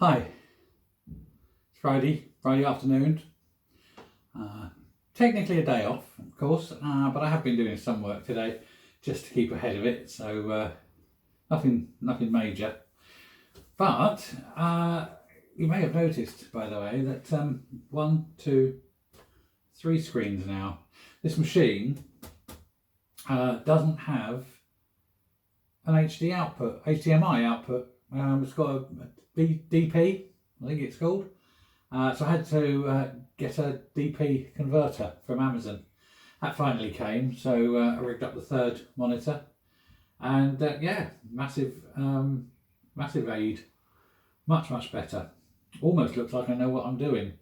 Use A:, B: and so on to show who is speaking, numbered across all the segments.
A: Hi, it's Friday afternoon. Technically a day off, of course, but I have been doing some work today just to keep ahead of it, so nothing major. But you may have noticed, by the way, that 1, 2, 3 screens now. This machine doesn't have an HDMI output. It's got a DP, I think it's called. So I had to get a DP converter from Amazon. That finally came, so I rigged up the third monitor, and yeah, massive aid, much better. Almost looks like I know what I'm doing.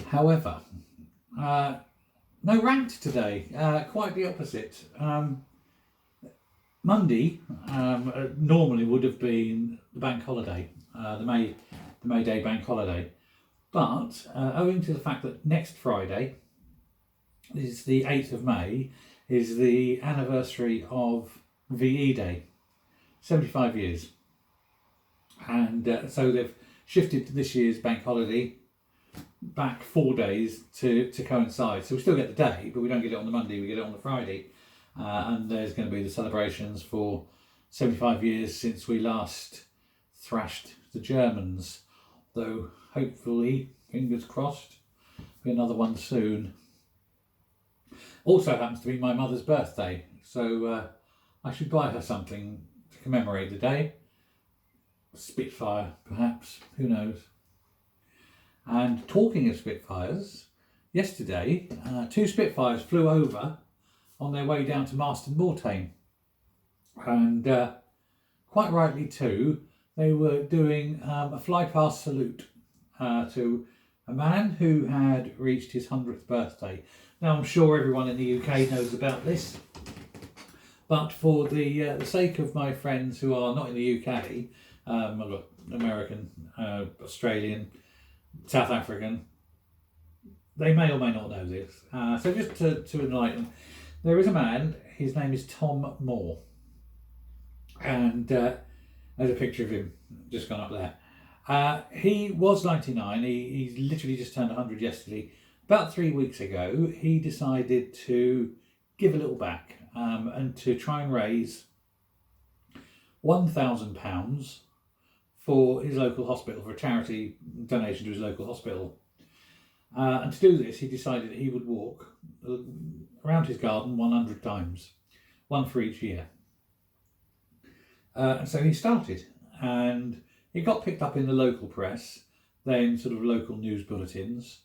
A: However, no rant today. Quite the opposite. Monday normally would have been the bank holiday, the May Day bank holiday, but owing to the fact that next Friday is the 8th of May, is the anniversary of VE Day, 75 years, and so they've shifted this year's bank holiday back 4 days to coincide. So we still get the day, but we don't get it on the Monday, we get it on the Friday. And there's going to be the celebrations for 75 years since we last thrashed the Germans, though hopefully, fingers crossed, be another one soon. Also happens to be my mother's birthday, so I should buy her something to commemorate the day. Spitfire, perhaps, who knows. And talking of Spitfires, yesterday 2 Spitfires flew over on their way down to Marston Mortain, and quite rightly too, they were doing a fly-past salute to a man who had reached his 100th birthday. Now I'm sure everyone in the UK knows about this, but for the sake of my friends who are not in the UK, I've got American, Australian, South African, they may or may not know this. So just to enlighten, there is a man, his name is Tom Moore, and there's a picture of him just gone up there. He was 99, he literally just turned 100 yesterday. About 3 weeks ago, he decided to give a little back and to try and raise £1,000 for his local hospital, for a charity donation to his local hospital. And to do this, he decided that he would walk around his garden 100 times, one for each year. And so he started, and it got picked up in the local press, then sort of local news bulletins,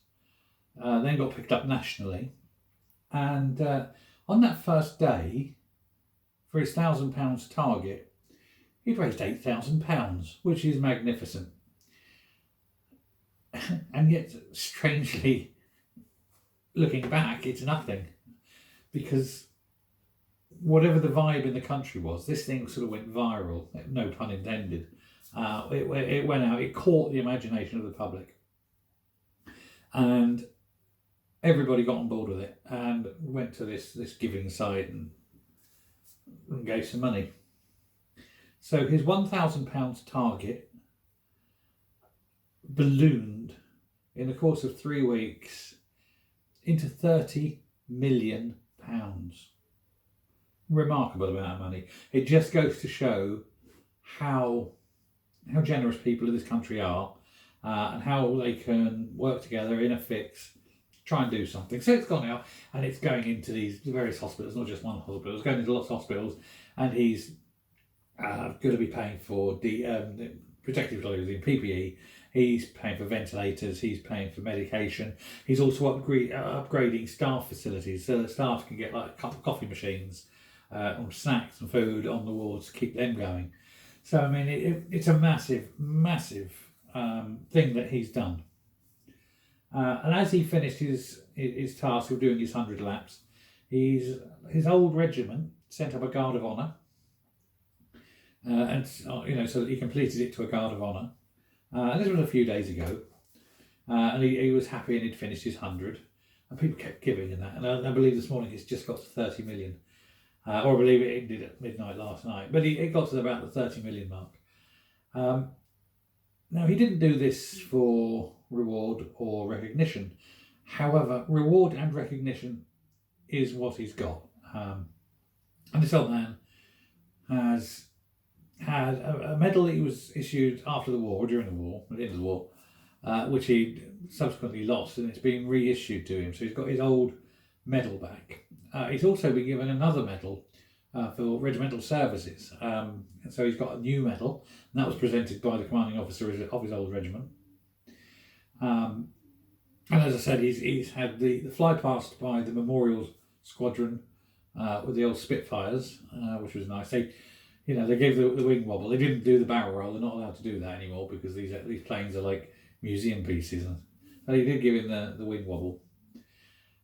A: then got picked up nationally. And on that first day, for his £1,000 target, he'd raised £8,000, which is magnificent. And yet, strangely, looking back, it's nothing, because whatever the vibe in the country was, this thing sort of went viral, no pun intended. It went out, it caught the imagination of the public, and everybody got on board with it and went to this giving site and gave some money. So his £1,000 target ballooned in the course of 3 weeks into £30 million. Remarkable amount of money. It just goes to show how generous people in this country are, and how they can work together in a fix to try and do something. So it's gone out and it's going into these various hospitals, not just one hospital, it's going into lots of hospitals, and he's going to be paying for protective clothing, PPE. He's paying for ventilators, he's paying for medication. He's also upgrading staff facilities so that staff can get like coffee machines, or snacks and food on the wards to keep them going. So, I mean, it's a massive thing that he's done. And as he finished his task of doing his 100 laps, his old regiment sent up a Guard of Honour, and so that he completed it to a Guard of Honour. And this was a few days ago, and he was happy and he'd finished his 100, and people kept giving in that. And I believe this morning it's just got to 30 million. Or I believe it ended at midnight last night. But it got to about the 30 million mark. Now, he didn't do this for reward or recognition. However, reward and recognition is what he's got. And this old man has had a medal that he was issued after the war, during the war, at the end of the war, which he subsequently lost, and it's been reissued to him. So he's got his old medal back. He's also been given another medal for regimental services. And so he's got a new medal, and that was presented by the commanding officer of his old regiment. And as I said, he's had the fly past by the Memorial Squadron with the old Spitfires, which was nice. They gave the wing wobble. They didn't do the barrel roll. They're not allowed to do that anymore because these planes are like museum pieces. And they did give him the wing wobble.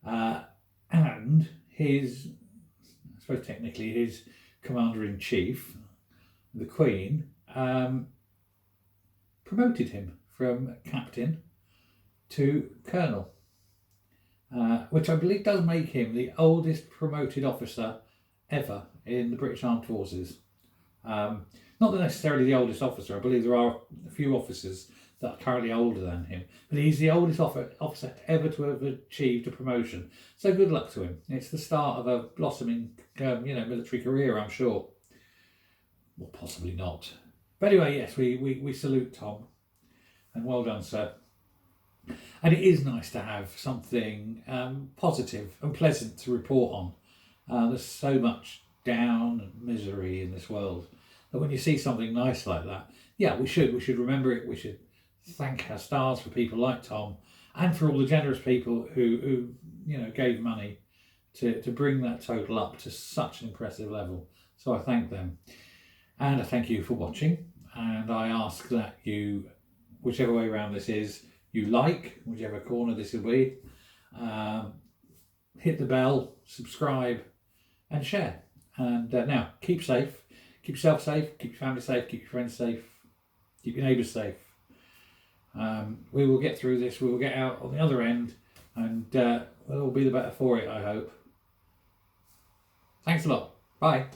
A: And his, I suppose technically, his commander-in-chief, the Queen, promoted him from captain to colonel, which I believe does make him the oldest promoted officer ever in the British Armed Forces. Not necessarily the oldest officer. I believe there are a few officers that are currently older than him, but he's the oldest officer ever to have achieved a promotion. So good luck to him. It's the start of a blossoming, military career, I'm sure. Well, possibly not. But anyway, yes, we salute Tom, and well done, sir. And it is nice to have something positive and pleasant to report on. There's so much down and misery in this world that when you see something nice like that, yeah, we should remember it. We should thank our stars for people like Tom, and for all the generous people who gave money to bring that total up to such an impressive level. So I thank them, and I thank you for watching. And I ask that you, whichever way around this is, you like, whichever corner this will be, hit the bell, subscribe, and share. And now, keep safe, keep yourself safe, keep your family safe, keep your friends safe, keep your neighbours safe. We will get through this, we will get out on the other end, and we'll all be the better for it, I hope. Thanks a lot. Bye.